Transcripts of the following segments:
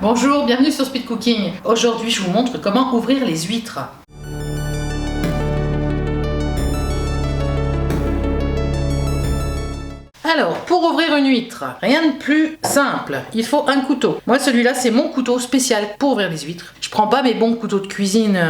Bonjour, bienvenue sur Speed Cooking. Aujourd'hui, je vous montre comment ouvrir les huîtres. Alors, pour ouvrir une huître, rien de plus simple, il faut un couteau. Moi, celui-là, c'est mon couteau spécial pour ouvrir les huîtres. Je prends pas mes bons couteaux de cuisine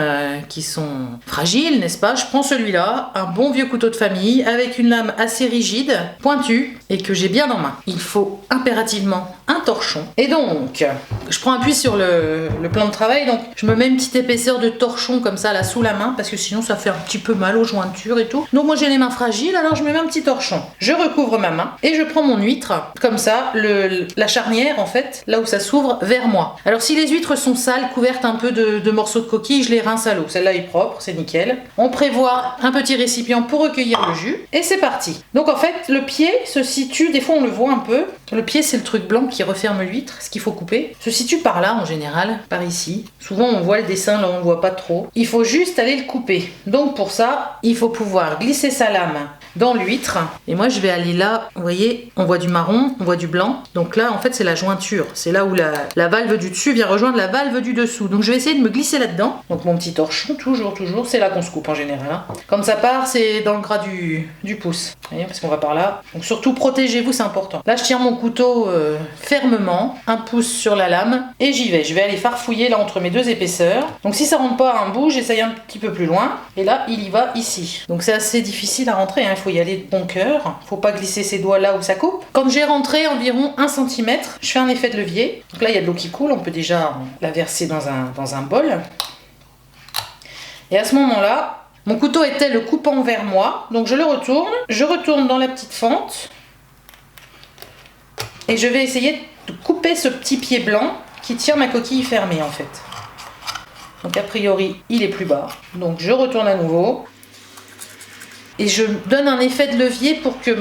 qui sont fragiles, n'est-ce pas? Je prends celui-là, un bon vieux couteau de famille, avec une lame assez rigide, pointue, et que j'ai bien en main. Il faut impérativement un torchon. Et donc, je prends appui sur le plan de travail, donc je me mets une petite épaisseur de torchon comme ça, là, sous la main, parce que sinon, ça fait un petit peu mal aux jointures et tout. Donc moi, j'ai les mains fragiles, alors je me mets un petit torchon. Je recouvre ma main. Et je prends mon huître, comme ça, la charnière en fait, là où ça s'ouvre, vers moi. Alors si les huîtres sont sales, couvertes un peu de morceaux de coquille, je les rince à l'eau. Celle-là est propre, c'est nickel. On prévoit un petit récipient pour recueillir le jus, et c'est parti. Donc en fait, le pied se situe, des fois on le voit un peu, le pied c'est le truc blanc qui referme l'huître, ce qu'il faut couper, se situe par là en général, par ici. Souvent on voit le dessin, là on ne voit pas trop. Il faut juste aller le couper. Donc pour ça, il faut pouvoir glisser sa lame dans l'huître, et moi je vais aller là, vous voyez, on voit du marron, on voit du blanc, donc là en fait c'est la jointure, c'est là où la valve du dessus vient rejoindre la valve du dessous, donc je vais essayer de me glisser là-dedans, donc mon petit torchon, toujours, c'est là qu'on se coupe en général, hein. Quand ça part, c'est dans le gras du pouce, vous voyez, parce qu'on va par là, donc surtout protégez-vous, c'est important. Là je tiens mon couteau fermement, un pouce sur la lame, et j'y vais, je vais aller farfouiller là entre mes deux épaisseurs, donc si ça rentre pas à un bout, j'essaye un petit peu plus loin, et là il y va ici, donc c'est assez difficile à rentrer, hein. Faut y aller de bon cœur, faut pas glisser ses doigts là où ça coupe. Quand j'ai rentré environ 1 cm, je fais un effet de levier. Donc là il y a de l'eau qui coule, on peut déjà la verser dans un bol. Et à ce moment-là, mon couteau était le coupant vers moi, donc je retourne dans la petite fente et je vais essayer de couper ce petit pied blanc qui tient ma coquille fermée en fait. Donc a priori il est plus bas, donc je retourne à nouveau. Et je donne un effet de levier pour que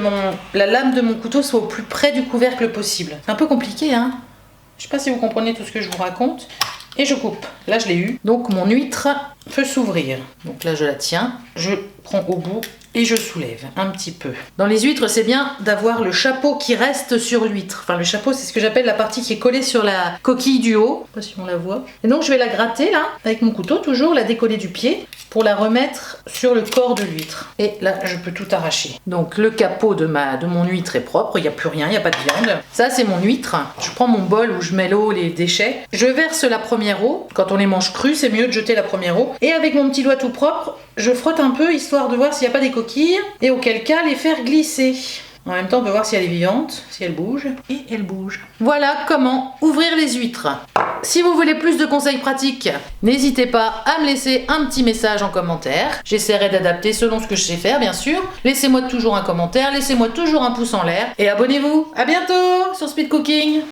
la lame de mon couteau soit au plus près du couvercle possible. C'est un peu compliqué, hein? Je sais pas si vous comprenez tout ce que je vous raconte. Et je coupe. Là, je l'ai eu. Donc, mon huître peut s'ouvrir. Donc là, je la tiens. Je prends au bout et je soulève un petit peu. Dans les huîtres, c'est bien d'avoir le chapeau qui reste sur l'huître. Enfin, le chapeau, c'est ce que j'appelle la partie qui est collée sur la coquille du haut. Je sais pas si on la voit. Et donc, je vais la gratter, là, avec mon couteau, toujours, la décoller du pied, pour la remettre sur le corps de l'huître. Et là, je peux tout arracher. Donc, le capot de mon huître est propre. Il n'y a plus rien, il n'y a pas de viande. Ça, c'est mon huître. Je prends mon bol où je mets l'eau, les déchets. Je verse la première eau. Quand on les mange crus, c'est mieux de jeter la première eau. Et avec mon petit doigt tout propre, je frotte un peu, histoire de voir s'il n'y a pas des coquilles. Et auquel cas, les faire glisser. En même temps, on peut voir si elle est vivante, si elle bouge. Et elle bouge. Voilà comment ouvrir les huîtres. Si vous voulez plus de conseils pratiques, n'hésitez pas à me laisser un petit message en commentaire. J'essaierai d'adapter selon ce que je sais faire, bien sûr. Laissez-moi toujours un commentaire, laissez-moi toujours un pouce en l'air. Et abonnez-vous. À bientôt sur Speed Cooking.